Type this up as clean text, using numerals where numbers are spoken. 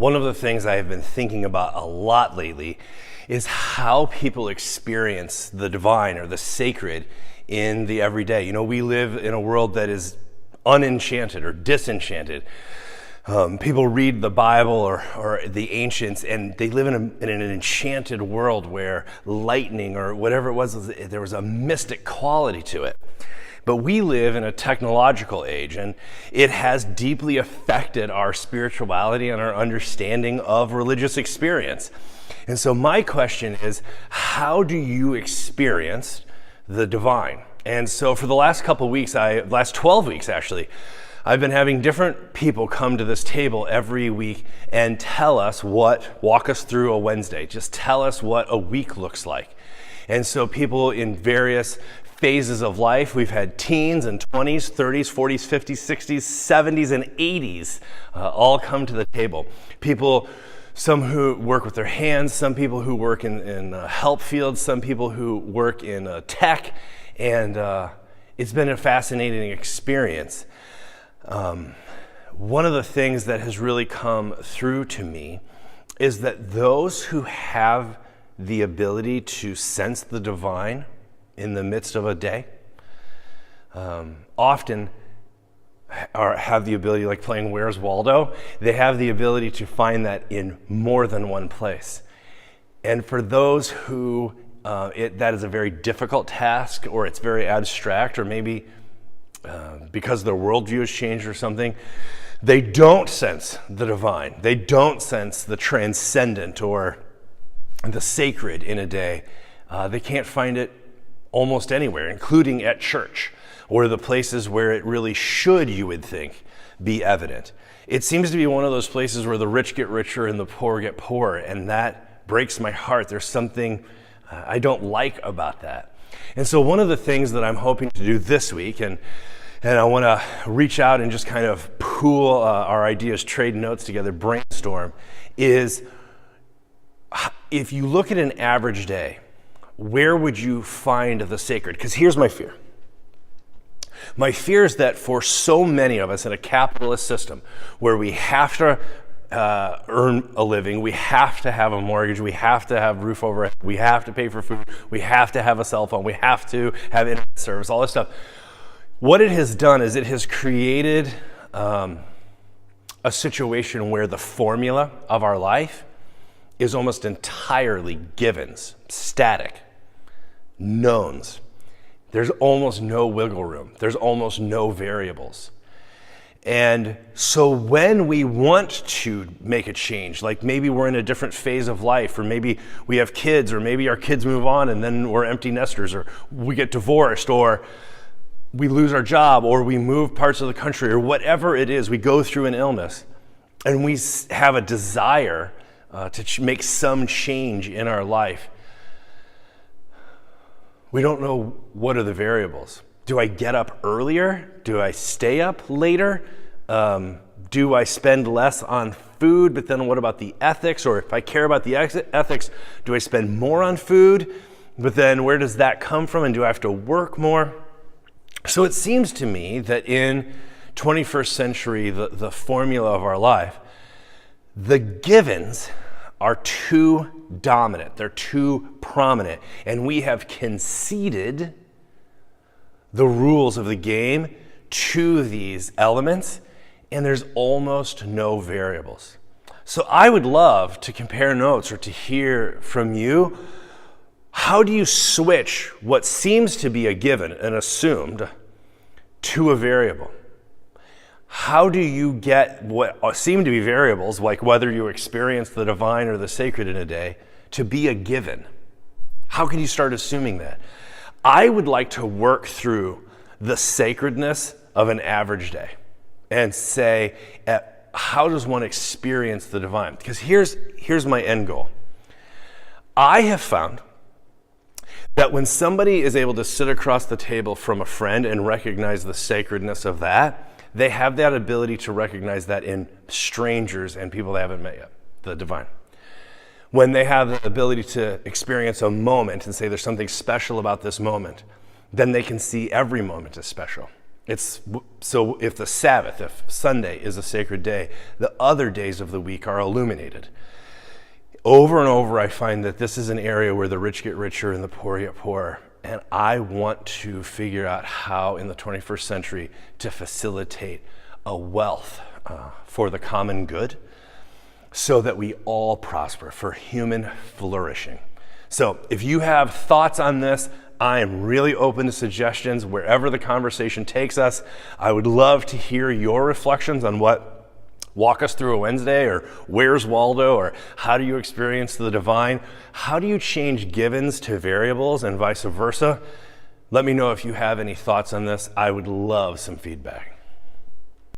One of the things I have been thinking about a lot lately is how people experience the divine or the sacred in the everyday. You know, we live in a world that is unenchanted or disenchanted. People read the Bible or the ancients, and they live in an enchanted world where lightning or whatever it was, there was a mystic quality to it. But we live in a technological age, and it has deeply affected our spirituality and our understanding of religious experience. And so my question is, how do you experience the divine? And so for the last couple of weeks, last 12 weeks actually, I've been having different people come to this table every week and walk us through a Wednesday. Just tell us what a week looks like. And so people in various phases of life, we've had teens and 20s, 30s, 40s, 50s, 60s, 70s, and 80s all come to the table. People, some who work with their hands, some people who work in help fields, some people who work in tech, and it's been a fascinating experience. One of the things that has really come through to me is that those who have the ability to sense the divine in the midst of a day often have the ability, like playing Where's Waldo, they have the ability to find that in more than one place. And for those who that is a very difficult task, or it's very abstract, or maybe because their worldview has changed or something, they don't sense the divine. They don't sense the transcendent or the sacred in a day. They can't find it almost anywhere, including at church, or the places where it really should, you would think, be evident. It seems to be one of those places where the rich get richer and the poor get poorer, and that breaks my heart. There's something I don't like about that. And so one of the things that I'm hoping to do this week, and I want to reach out and just kind of pool our ideas, trade notes together, brainstorm, is if you look at an average day, where would you find the sacred? Because here's my fear. My fear is that for so many of us in a capitalist system where we have to earn a living, we have to have a mortgage, we have to have roof over it, we have to pay for food, we have to have a cell phone, we have to have internet service, all this stuff. What it has done is it has created a situation where the formula of our life is almost entirely givens, static, knowns. There's almost no wiggle room. There's almost no variables. And so when we want to make a change, like maybe we're in a different phase of life, or maybe we have kids, or maybe our kids move on and then we're empty nesters, or we get divorced, or we lose our job, or we move parts of the country, or whatever it is, we go through an illness, and we have a desire to make some change in our life. We don't know what are the variables. Do I get up earlier? Do I stay up later? Do I spend less on food? But then what about the ethics? Or if I care about the ethics, do I spend more on food? But then where does that come from? And do I have to work more? So it seems to me that in 21st century, the formula of our life, the givens are too dominant, they're too prominent, and we have conceded the rules of the game to these elements, and there's almost no variables. So I would love to compare notes or to hear from you. How do you switch what seems to be a given and assumed to a variable? How do you get what seem to be variables, like whether you experience the divine or the sacred in a day, to be a given? How can you start assuming that? I would like to work through the sacredness of an average day and say, how does one experience the divine? Because here's my end goal. I have found that when somebody is able to sit across the table from a friend and recognize the sacredness of that, they have that ability to recognize that in strangers and people they haven't met yet, the divine. When they have the ability to experience a moment and say there's something special about this moment, then they can see every moment as special. So if the Sabbath, if Sunday is a sacred day, the other days of the week are illuminated. Over and over, I find that this is an area where the rich get richer and the poor get poorer. And I want to figure out how in the 21st century to facilitate a wealth for the common good so that we all prosper for human flourishing. So if you have thoughts on this, I am really open to suggestions wherever the conversation takes us. I would love to hear your reflections on what Walk Us Through a Wednesday, or Where's Waldo, or how do you experience the divine? How do you change givens to variables and vice versa? Let me know if you have any thoughts on this. I would love some feedback.